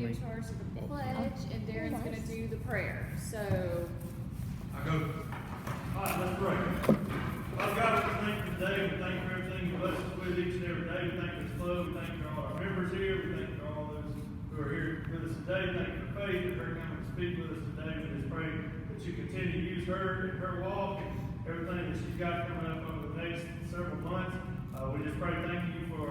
in charge of the pledge, and Darren's gonna do the prayer, so. I go. All right, let's pray. Father God, we thank you today. We thank you for everything you bless us with each and every day. We thank you for this club. We thank you for all our members here. We thank you for all those who are here with us today. Thank you for Faith and her coming to speak with us today. We just pray that you continue to use her in her walk and everything that she's got coming up over the next several months. We just pray, thank you for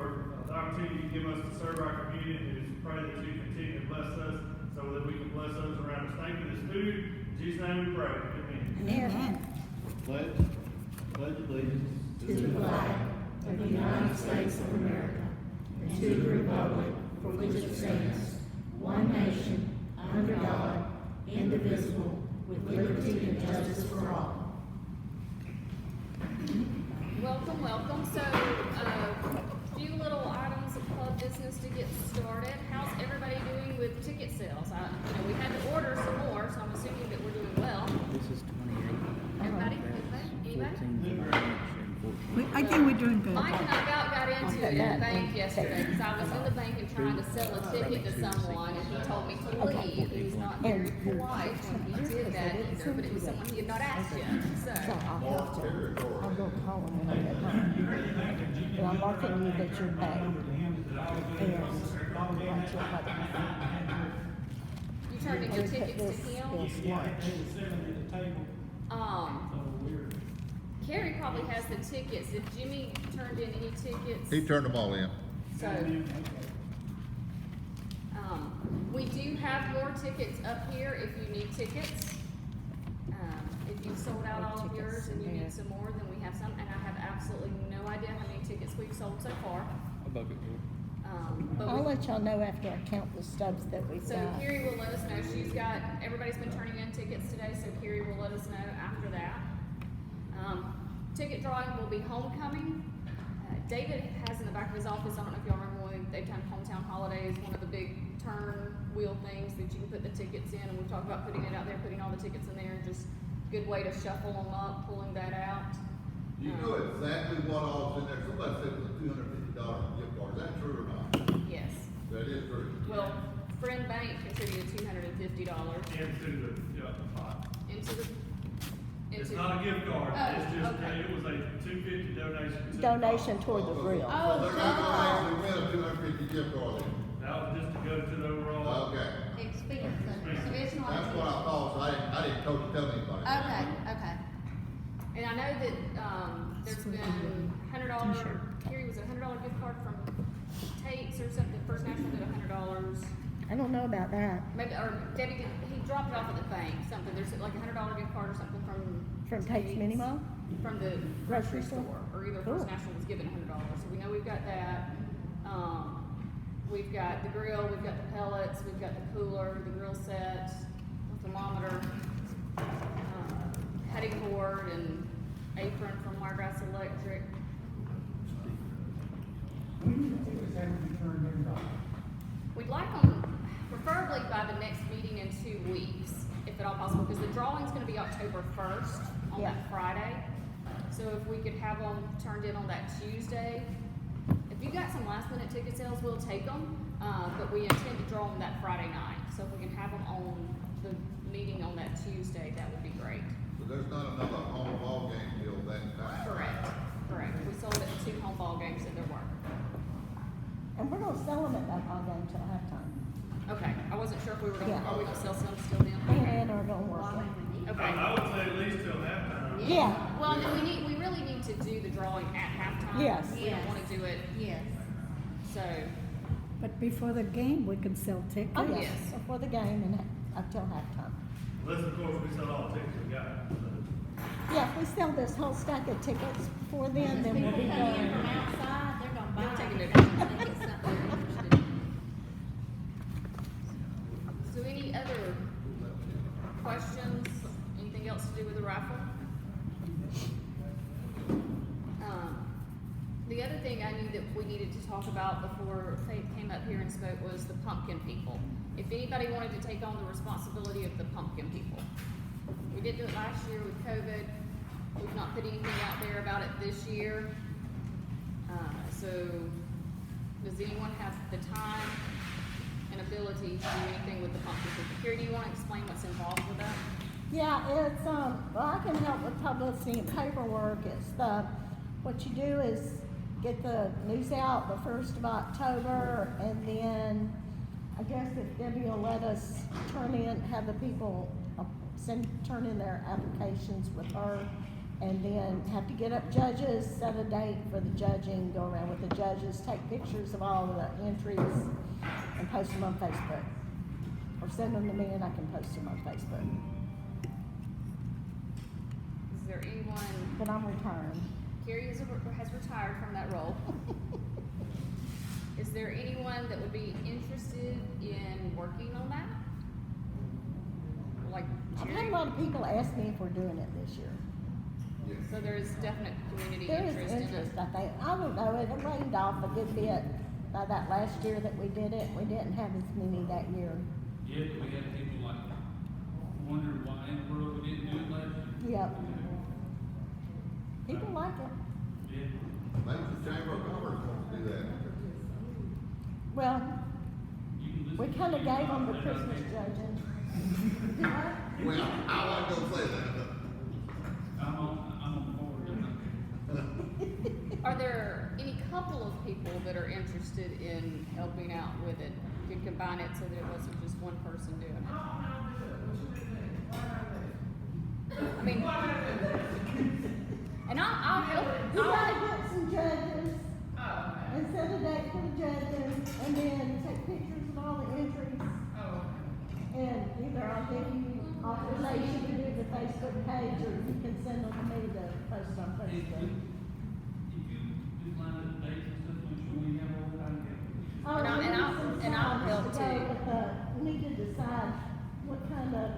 the opportunity you give us to serve our community, and we just pray that you continue to bless us so that we can bless those around us. Thank you for this food. In Jesus' name we pray. Amen. Amen. Pledge allegiance To the flag of the United States of America and to the republic for which it stands, one nation, under God, indivisible, with liberty and justice for all. Welcome, welcome. So, a few little items of club business to get started. How's everybody doing with ticket sales? We had to order some more, so I'm assuming that we're doing well. This is 28. Everybody? Anybody? 14. I think we're doing good. Mike and I got into it in the bank yesterday, because I was in the bank and trying to sell a ticket to someone, and he told me to leave. He was not very polite when he did that either, but it was someone he had not asked yet, So so. I'll go call him when I get home. But I'm marking you that you're back. And You turned in your tickets to him? Carrie probably has the tickets. If Jimmy turned in any tickets. He turned them all in. So, we do have more tickets up here if you need tickets. If you sold out all of yours and you need some more, then we have some, and I have absolutely no idea how many tickets we've sold so far. Above it. But I'll let y'all know after I count the stubs that we've so got. Carrie will let us know. Everybody's been turning in tickets today, so Carrie will let us know after that. Ticket drawing will be homecoming. David has in the back of his office, I don't know if y'all remember when they've done hometown holidays, one of the big turn wheel things that you can put the tickets in, and we talked about putting it out there, putting all the tickets in there, and just good way to shuffle them up, pulling that out. You know exactly what all's in there. Somebody said it was a $250 gift card. Is that true or not? Yes. That is true. Well, Friend Bank contributed $250 Into the pot. into the. It's not a gift card. Oh, It's just, okay. it was a $250 donation. to the Donation pot. toward the grill. Oh, So they're not gonna actually win a $250 gift card then. That was just to go to the overall. Okay. Expense, so it's not. That's what I thought, so I didn't tell anybody. Okay. And I know that, there's been $100, Carrie, was it a $100 gift card from Tate's or something? First National did $100. I don't know about that. Maybe, or Debbie did, he dropped it off at the bank, something, there's like a $100 gift card or something From Tate's Mini Mall? From the Grocery grocery store? store, or either Cool. First National was given $100, so we know we've got that. We've got the grill, we've got the pellets, we've got the cooler, the grill set, the thermometer, cutting board, and apron from Wiregrass Electric. We'd like them preferably by the next meeting in 2 weeks, if at all possible, because the drawing's gonna be October 1st on Yeah. that Friday. So if we could have them turned in on that Tuesday. If you got some last minute ticket sales, we'll take them, but we intend to draw them that Friday night. So if we can have them on the meeting on that Tuesday, that would be great. So there's not another home ball game deal that time. Correct. We sold it at 2 home ball games and there were. And we're gonna sell them at that ball game till halftime. Okay, I wasn't sure if we were gonna, Yeah. are we gonna sell some still then? Me and Ann are gonna work it. Okay. I would say at least till halftime. Yeah. Well, and we really need to do the drawing at halftime. Yes. We don't wanna do it, Yes. so, But before the game, we can sell tickets. Oh, yes, Yes. before the game and until halftime. Unless, of course, we sell all the tickets we got. Yeah, if we sell this whole stack of tickets before then we'll People be come in from done. outside, they're gonna buy They're taking it. their They think it's something they're interested in. so any other questions? Anything else to do with the raffle? The other thing I knew that we needed to talk about before Faith came up here and spoke was the pumpkin people. If anybody wanted to take on the responsibility of the pumpkin people. We did do it last year with COVID. We've not put anything out there about it this year. So, does anyone have the time an ability to do anything with the pumpkin cookie. Carrie, do you wanna explain what's involved with that? Yeah, it's, well, I can help with publicity and paperwork. It's what you do is get the news out the 1st of October, and then I guess if Debbie will let us have the people turn in their applications with her, and then have to get up judges, set a date for the judging, go around with the judges, take pictures of all of the entries, and post them on Facebook. Or send them to me and I can post them on Facebook. Is there anyone, But I'm retiring. Carrie has retired from that role. Is there anyone that would be interested in working on that? Like I've had Jerry? a lot of people ask me if we're doing it this year. Yes. So there is definite community There is interest in it. interest, I think. I don't know, it rained off a good bit by that last year that we did it. We didn't have as many that year. Yeah, but we had people like wondering why in the world we didn't do it last year. Yep. People like it. Yeah. Maybe the Chamber of Commerce wants to do that. Well, You can listen we to kinda Steve gave them Ballmer, the they're Christmas not- judging. Well, I wasn't gonna say that. I'm on board. Are there any couple of people that are interested in helping out with it? Could combine it so that it wasn't just one person doing it? I mean, and I'll help. You gotta get some judges, and set a date for the judges, and then take pictures of all the entries. And either I'll give you authorization to do the Facebook page, or you can send them to me to post on If Facebook. you just line up dates and stuff, make sure we have all the time. Oh, And I'll help to go too. with we need to decide what kind of,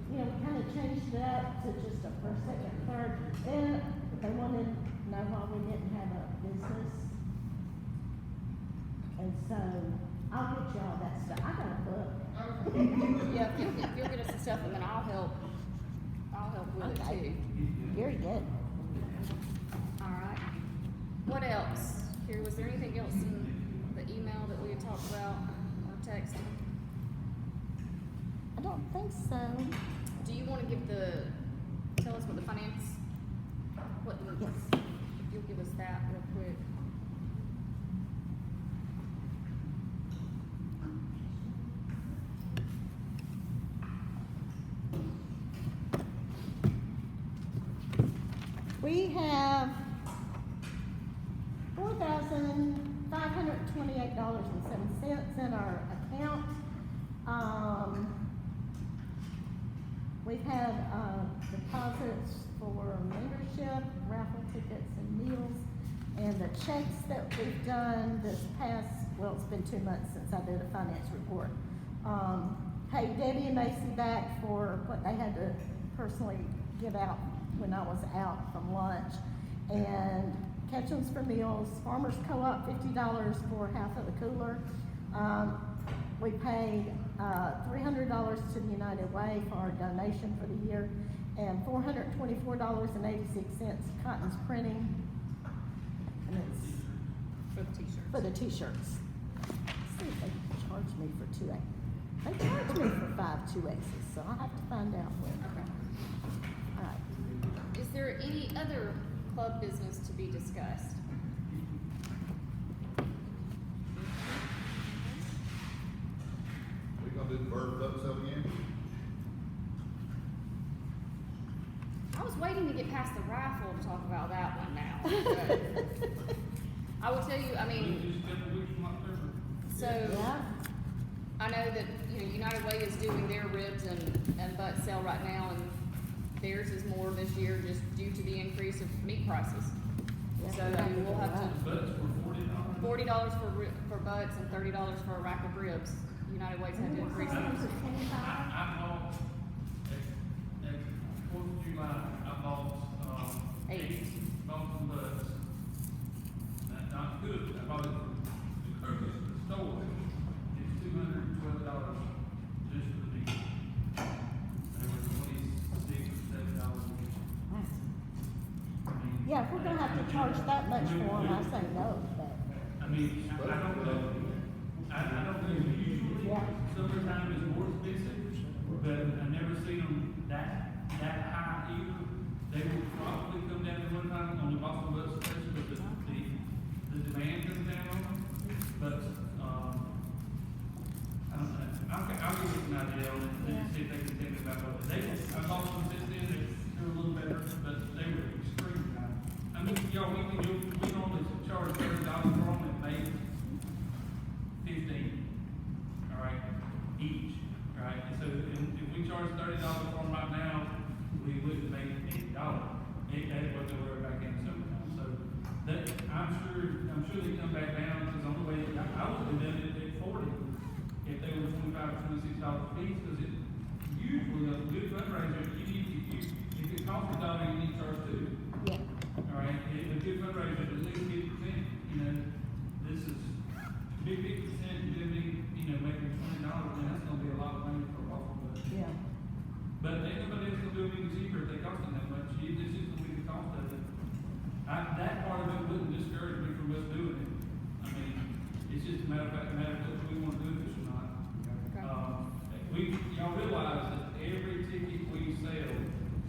we kind of changed it up to just a first, second, third. And they wanted to know why we didn't have a business. And so, I'll get you all that stuff. I got a book. Yeah, if you'll get us the stuff, and then I'll help with Okay. it too. Very good. All right. What else? Carrie, was there anything else in the email that we had talked about or texted? I don't think so. Do you want to tell us what the finance, Yes. if you'll give us that real quick. We have $4,528.07 in our account. We've had, deposits for membership, raffle tickets and meals, and the checks that we've done this past, well, it's been 2 months since I did a finance report. Paid Debbie and Macy back for what they had to personally give out when I was out from lunch. And Ketchum's for meals, Farmers Co-op, $50 for half of the cooler. We paid, $300 to the United Way for our donation for the year, and $424.86 Cotton's Printing. And it's For the t-shirts. for the t-shirts. See if they charge me for 2X. They charge me for 5 2Xs, so I'll have to find out when. Okay. All right. Is there any other club business to be discussed? We gonna do the bird boat stuff again? I was waiting to get past the raffle to talk about that one now. but I will tell you, I mean, Just a couple weeks from October. so Yeah, I know that, United Way is doing their ribs and butt sale right now, and theirs is more this year just due to the increase of meat prices. Yeah, So, I mean, we'll have to, Butts were $40. $40 for butts and $30 for a rack of ribs. United Way's had to increase Some those. for 25. I bought, at 4th of July, I bought, 8. bought some butts. Not good, I bought it from the Kirk's store. It's $212 just for the meat. They were $26 or $7 each. I mean, Yeah, if we're gonna have to charge that much for them, I say no, but, I mean, I don't know, I don't know usually, yeah. summertime is more expensive, but I never seen them that high either. They will probably come down to one time on the Boston bus station, but the demand comes down on them. But, I don't know, I'll give you an idea on it, and see if they can tell me about what I bought them since then, they're a little better, but they were extremely high. I mean, y'all, we normally charge $30 for them and make 15, all right, each, all right? And so if we charge $30 for them right now, we wouldn't make $80. That's what they were back in the summertime. So that, I'm sure they come back down, because on the way, I would have done it at 40 if they were $25 or $26 a piece, because it usually a good fundraiser, if it costs $1, you need to charge $2. Yeah. All right, if a good fundraiser is at least 50%, you know, this is big 50%, you give me, making $20, then that's gonna be a lot of money for a Boston bus. Yeah. But ain't nobody else gonna do it any cheaper if they cost them that much. This is gonna be the cost of it. That part of it wouldn't discourage me from us doing it. I mean, it's just a matter of whether we wanna do this or not. Y'all realize that every ticket we sell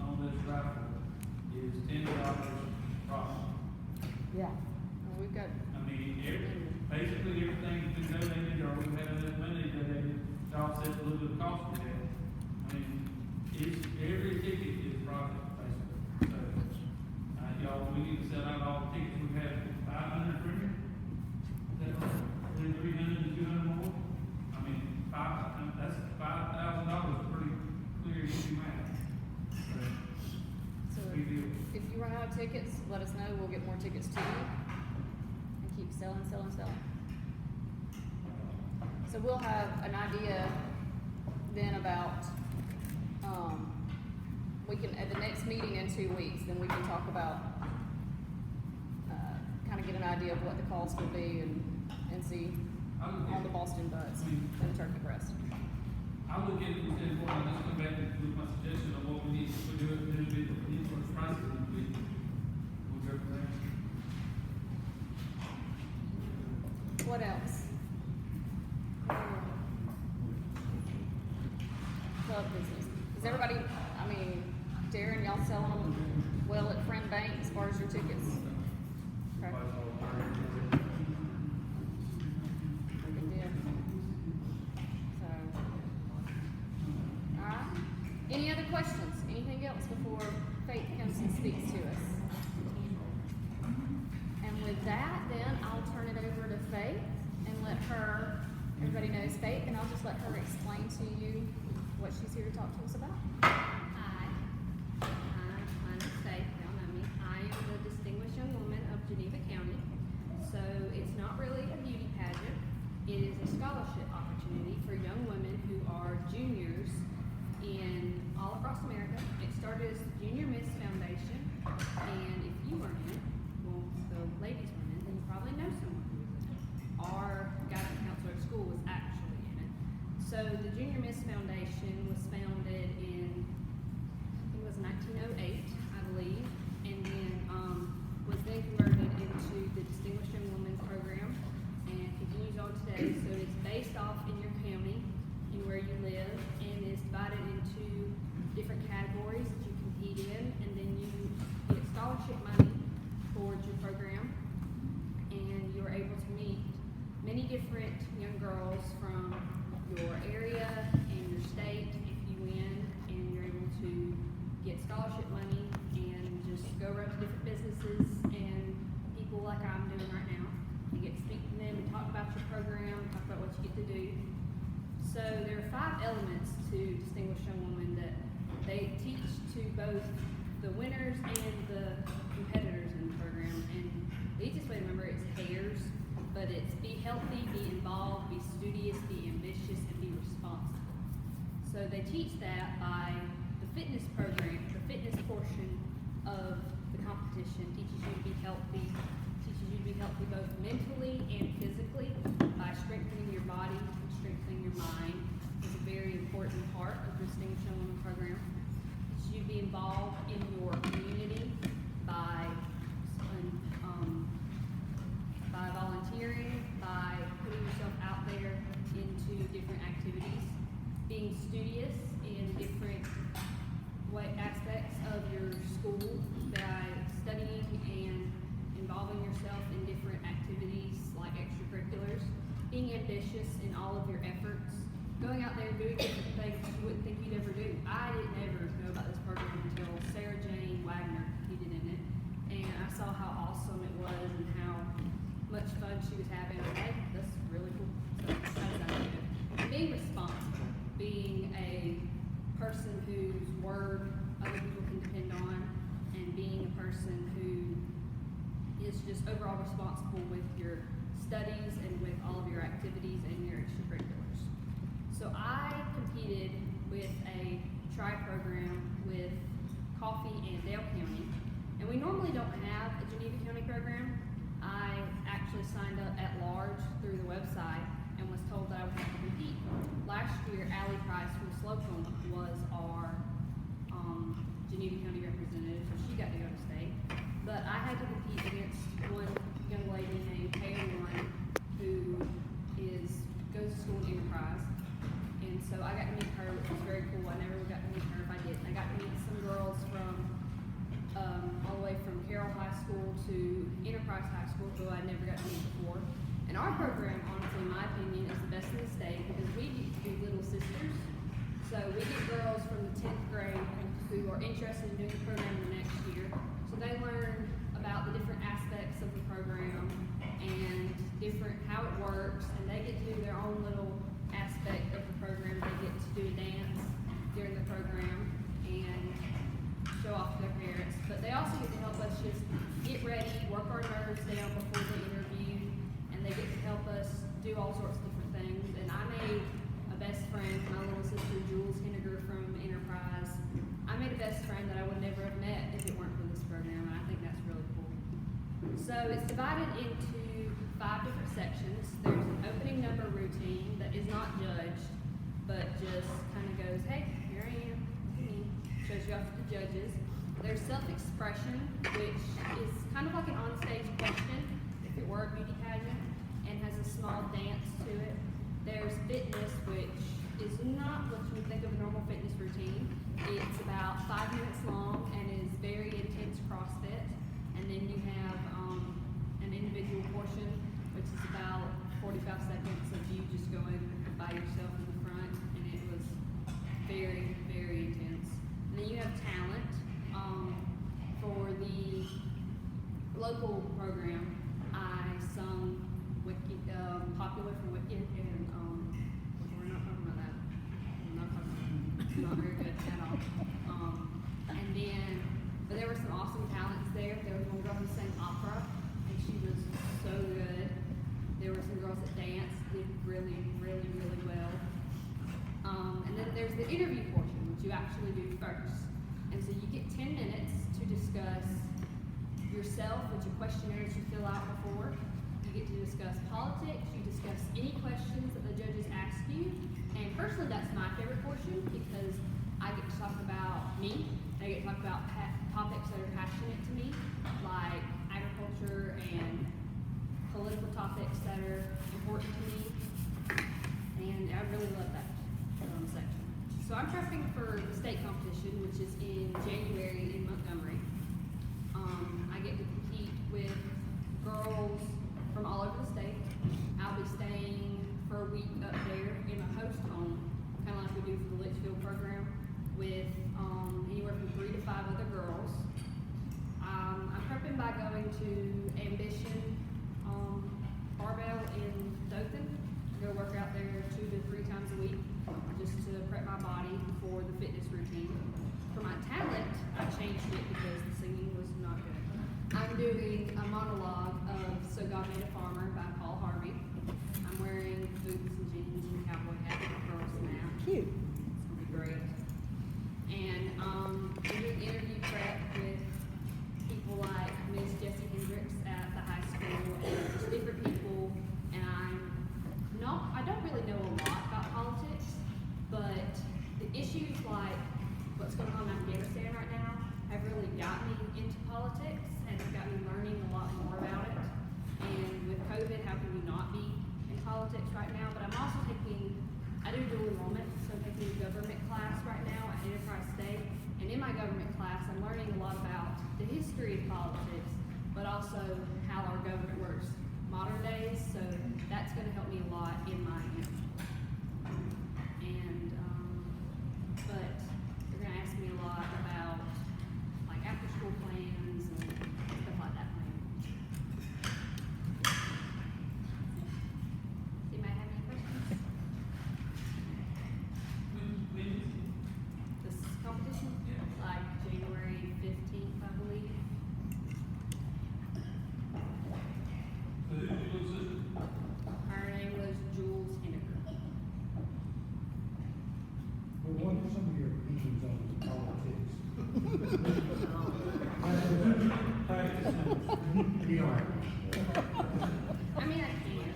on this raffle is $10 profit. Yeah. Well, we've got, I mean, basically everything's been donated, or we've had enough money donated to offset a little bit of cost we had. I mean, every ticket is profit, basically. So, y'all, we need to sell out all the tickets. We've had 500 premium. Then 300 and 200 more. I mean, that's $5,000, pretty clear, easy math. so Big deal. if you run out of tickets, let us know, we'll get more tickets to you. And keep selling. So we'll have an idea then about, we can, at the next meeting in 2 weeks, then we can talk about, kind of get an idea of what the cost will be and see on the Boston butts and the turkey breast. I'll look at it and say, well, I'll just come back with my suggestion of what we need to do, what the prices would be. We'll go from there. What else? Club business. Is everybody, I mean, Darren, y'all selling them well at Friend Bank as far as your tickets? Okay. Good deal. So, all right. Any other questions? Anything else before Faith comes and speaks to us? And with that, then I'll turn it over to Faith and let her, everybody knows Faith, and I'll just let her explain to you what she's here to talk to us about. Hi, my name's Faith, y'all know me. I am the Distinguished Young Woman of Geneva County. So it's not really a beauty pageant. It is a scholarship opportunity for young women who are juniors in all across America. It started as the Junior Miss Foundation, and if you weren't in it, well, the ladies weren't in it, then you probably know someone who was in it. Our guidance counselor at school was actually in it. So the Junior Miss Foundation was founded in, I think it was 1908, I believe, and then was then converted into the Distinguished Young Women program and continues on today. So it's based off in your county and where you live, and is divided into different categories that you compete in, and then you get scholarship money towards your program, and you're able to meet many different young girls from your area and your state if you win, and you're able to get scholarship money and just go around to different businesses and people like I'm doing right now and get to speak to them and talk about your program, talk about what you get to do. So there are 5 elements to Distinguished Young Woman that they teach to both the winners and the competitors in the program. And the easiest way to remember it is HAIRS, but it's be healthy, be involved, be studious, be ambitious, and be responsible. So they teach that by the fitness program, the fitness portion of the competition teaches you to be healthy, both mentally and physically by strengthening your body and strengthening your mind. Is a very important part of the Distinguished Young Women program. Teaches you to be involved in your community by volunteering, by putting yourself out there into different activities activities, being studious in different aspects of your school by studying and involving yourself in different activities like extracurriculars, being ambitious in all of your efforts, going out there and doing different things you wouldn't think you'd ever do. I didn't ever know about this program until Sarah Jane Wagner competed in it, and I saw how awesome it was and how much fun she was having. I'm like, hey, that's really cool. So how does that do? Being responsible, being a person whose word other people can depend on, and being a person who is just overall responsible with your studies and with all of your activities and your extracurriculars. So I competed with a tri-program with Coffee and Dale County, and we normally don't have a Geneva County program. I actually signed up at large through the website and was told that I would have to compete. Last year, Allie Price from Slocum was our Geneva County representative, so she got to go to state. But I had to compete against one young lady named Kay Warren, who goes to school in Enterprise. And so I got to meet her, which was very cool. I never got to meet her if I didn't. I got to meet some girls from all the way from Carroll High School to Enterprise High School, who I never got to meet before. And our program, honestly, in my opinion, is the best in the state because we get to be little sisters. So we get girls from the 10th grade who are interested in doing the program the next year. So they learn about the different aspects of the program and how it works, and they get to do their own little aspect of the program. They get to do a dance during the program and show off to their parents. But they also get to help us just get ready, work our nerves down before the interview, and they get to help us do all sorts of different things. And I made a best friend, my little sister Jules Henniger from Enterprise. I made a best friend that I would never have met if it weren't for this program, and I think that's really cool. So it's divided into 5 different sections. There's an opening number routine that is not judged, but just kind of goes, hey, here I am, look at me, shows you off to the judges. There's self-expression, which is kind of like an on-stage question, if it were a beauty pageant, and has a small dance to it. There's fitness, which is not what you would think of a normal fitness routine. It's about 5 minutes long and is very intense CrossFit. And then you have an individual portion, which is about 45 seconds of you just going by yourself in the front, and it was very, very intense. And then you have talent. For the local program, I sung Popular for Wicked, and we're not talking about that. I'm not talking about that. Not very good at all. But there were some awesome talents there. There was one girl who sang opera, and she was so good. There were some girls that danced, did really, really, really well. And then there's the interview portion, which you actually do first. And so you get 10 minutes to discuss yourself, which are questionnaires you fill out before. You get to discuss politics, you discuss any questions that the judges ask you. And personally, that's my favorite portion because I get to talk about me. I get to talk about topics that are passionate to me, like agriculture and political topics that are important to me. And I really love that section. So I'm prepping for the state competition, which is in January in Montgomery. I get to compete with girls from all over the state. I'll be staying for a week up there in a host home, kind of like we do for the Litchfield program, with anywhere from 3 to 5 other girls. I'm prepping by going to Ambition Barbell in Dothan. I go work out there 2 to 3 times a week just to prep my body for the fitness routine. For my talent, I changed it because the singing was not good. I'm doing a monologue of So God Made a Farmer by Paul Harvey. I'm wearing boots and jeans and a cowboy hat and a pearl snap. Cute. It's gonna be great. And I'm doing interview prep with people like Ms. Jessie Hendricks at the high school and just different people. And I don't really know a lot about politics, but the issues like what's going on in Afghanistan right now have really got me into politics and have got me learning a lot more about it. And with COVID, how can we not be in politics right now? But I'm also taking I do dual enrollment, so I'm taking a government class right now at Enterprise State. And in my government class, I'm learning a lot about the history of politics, but also how our government works modern days. So that's going to help me a lot in my and but they're going to ask me a lot about like after school plans and stuff like that. Anybody have any questions? This competition? Like January 15th, I believe. So who's your little sister? Her name was Jules Henniger. Well, what are some of your opinions on politics? I mean, I can.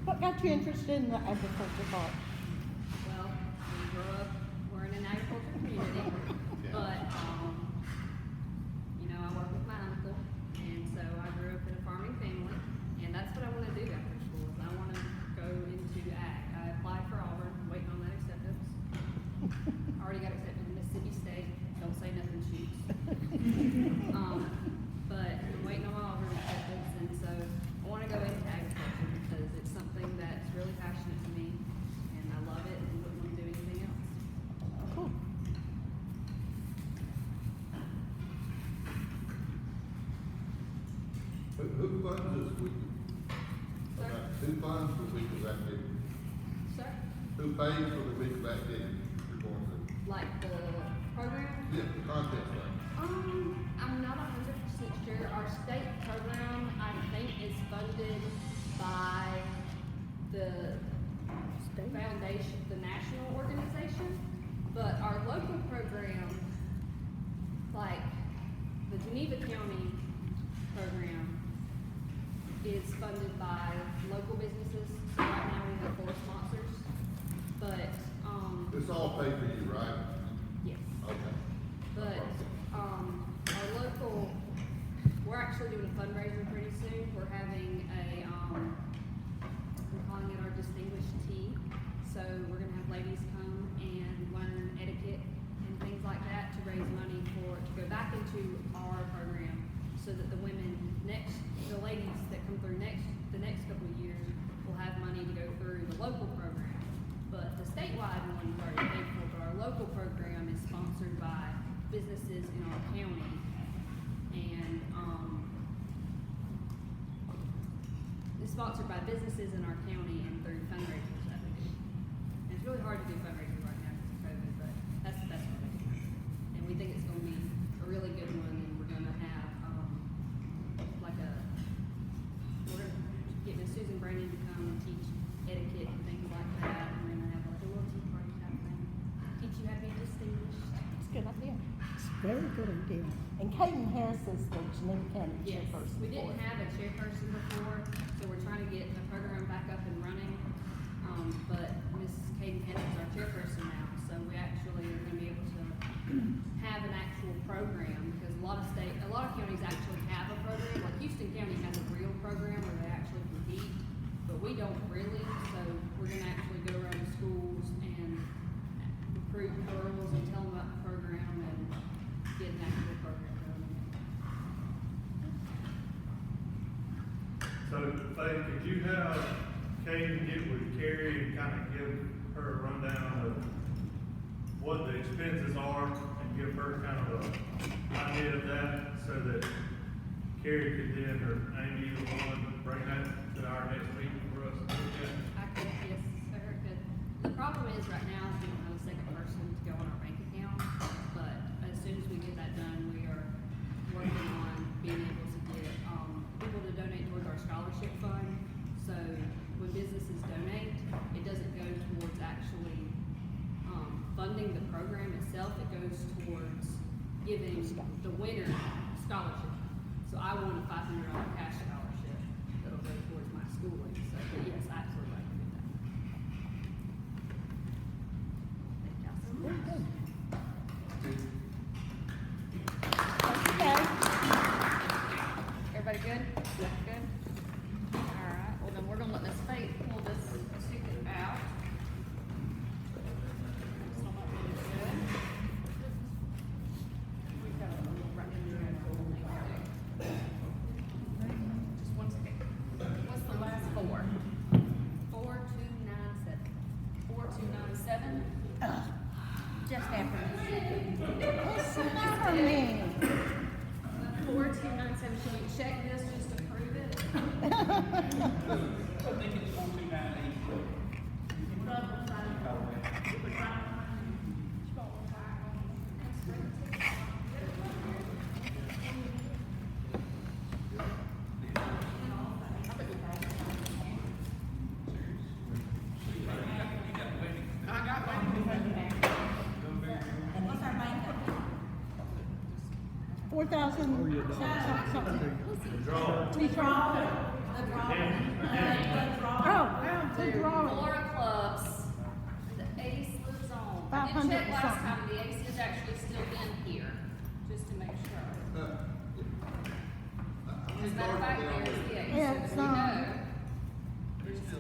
What got you interested in the agriculture part? Well, we grew up, we're in an agricultural community, but, you know, I work with my uncle, and so I grew up in a farming family, and that's what I want to do after school, is I want to go into ag. I applied for Auburn, waiting on that acceptance. Already got accepted to Mississippi State, don't say nothing shoots. But I'm waiting on my Auburn acceptance, and so I want to go into agriculture because it's something that's really passionate to me, and I love it, and wouldn't want to do anything else. Cool. Who funds this week? Sir? Who funds the week of activity? Sir? Who pays for the week of activity you're going to? Like the program? Yeah, the contest thing. I'm not 100% sure. Our state program, I think, is funded by the foundation, the national organization. But our local program, like the Geneva County program, is funded by local businesses. So right now we have 4 sponsors. But, It's all paid for you, right? yes. Okay. But, our local, we're actually doing a fundraiser pretty soon. We're having a, we're calling it our distinguished tea. So we're gonna have ladies come and learn etiquette and things like that to raise money to go back into our program so that the women the ladies that come through the next couple of years will have money to go through the local program. But the statewide one is already paid for, but our local program is sponsored by businesses in our county. And, it's sponsored by businesses in our county and through fundraisers that we do. And it's really hard to do fundraisers right now because of COVID, but that's the best one we can do. And we think it's gonna be a really good one, and we're gonna have, we're gonna get Miss Susan Brandon to come and teach etiquette and things like that, and we're gonna have like a little tea party type thing. Teach you how to be distinguished. It's a good idea. It's a very good idea. And Caden Hess is the Geneva County Yes, chairperson. we didn't have a chairperson before, so we're trying to get the program back up and running. But Miss Caden Hess is our chairperson now, so we actually are gonna be able to have an actual program, because a lot of counties actually have a program, like Houston County has a real program where they actually compete, but we don't really, so we're gonna actually go around to schools and recruit girls and tell them about the program and get an actual program going. So, Faith, could you have Kaden get with Carrie and kind of give her a rundown of what the expenses are and give her kind of a idea of that so that Carrie could then, or Amy, either one, bring that to our next meeting for us to look at? I could, yes, sir, could. The problem is right now, is we don't have a second person to go on our bank account, but as soon as we get that done, we are working on being able to get, people to donate towards our scholarship fund. So when businesses donate, it doesn't go towards actually, funding the program itself, it goes towards giving the winner scholarship. So I won a $500 cash scholarship that'll go towards my schooling, so, but yes, I absolutely like to do that. Thank y'all so Very much. good. Okay. Everybody good? Good? All right, well then we're gonna let Miss Faith pull this Just after It's not me. 4297, should we check this just to prove it? I think it's 4298. $4,000 something. We draw. Oh, the drawing. Flora clubs, the ace lives on. I did 500 check last something. time, the ace is actually still in here, just to make sure. As a matter of fact, there's the ace, Yeah, so it's, we know.